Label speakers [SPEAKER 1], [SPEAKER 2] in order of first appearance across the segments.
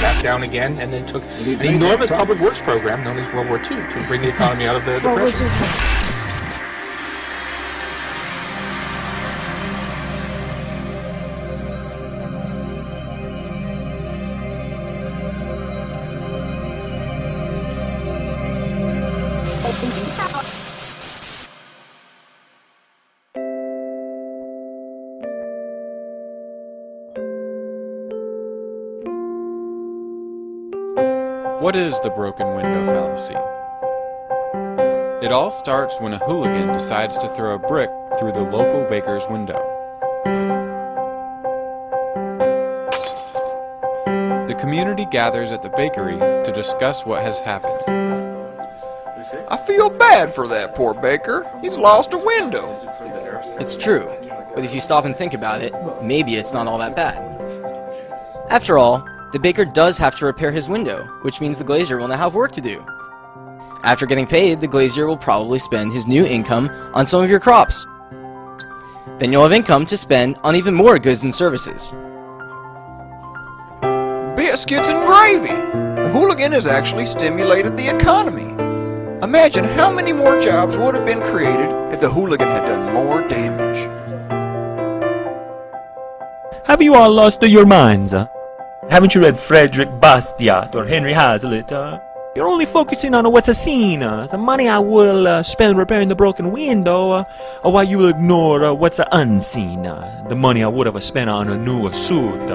[SPEAKER 1] back down again, and then took an enormous public works program known as World War II to bring the economy out of the Depression.
[SPEAKER 2] What is the broken window fallacy? It all starts when a hooligan decides to throw a brick through the local baker's window. The community gathers at the bakery to discuss what has happened.
[SPEAKER 3] I feel bad for that poor baker. He's lost a window.
[SPEAKER 4] It's true, but if you stop and think about it, maybe it's not all that bad. After all, the baker does have to repair his window, which means the glazier will now have work to do. After getting paid, the glazier will probably spend his new income on some of your crops. Then you'll have income to spend on even more goods and services.
[SPEAKER 3] Biscuits and gravy! The hooligan has actually stimulated the economy. Imagine how many more jobs would have been created if the hooligan had done more damage.
[SPEAKER 5] Have you all lost your minds? Haven't you read Frederick Bastiat or Henry Hazlitt? You're only focusing on what's seen, the money I will spend repairing the broken window, while you will ignore what's unseen, the money I would have spent on a new suit.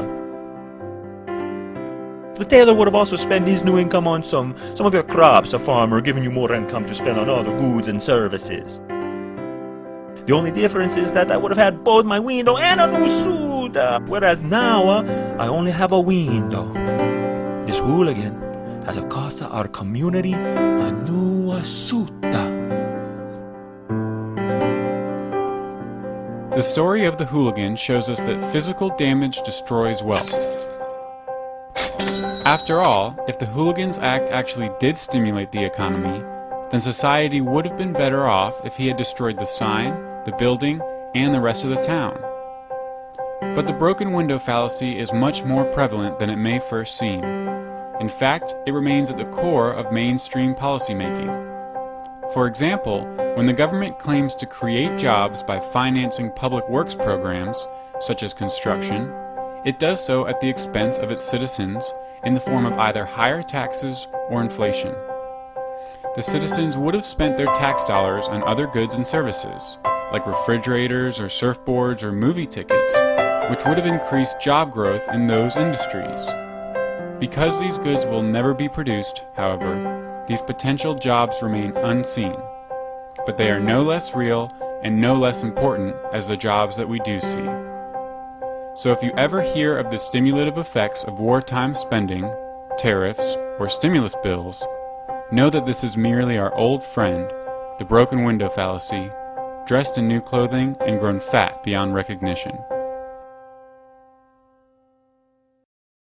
[SPEAKER 5] The tailor would have also spent his new income on some of your crops, a farmer giving you more income to spend on other goods and services. The only difference is that I would have had both my window and a new suit, whereas now I only have a window. This hooligan has cost our community a new suit.
[SPEAKER 2] The story of the hooligan shows us that physical damage destroys wealth. After all, if the hooligan's act actually did stimulate the economy, then society would have been better off if he had destroyed the sign, the building, and the rest of the town. But the broken window fallacy is much more prevalent than it may first seem. In fact, it remains at the core of mainstream policymaking. For example, when the government claims to create jobs by financing public works programs, such as construction, it does so at the expense of its citizens in the form of either higher taxes or inflation. The citizens would have spent their tax dollars on other goods and services, like refrigerators or surfboards or movie tickets, which would have increased job growth in those industries. Because these goods will never be produced, however, these potential jobs remain unseen. But they are no less real and no less important as the jobs that we do see. So if you ever hear of the stimulative effects of wartime spending, tariffs, or stimulus bills, know that this is merely our old friend, the broken window fallacy, dressed in new clothing and grown fat beyond recognition.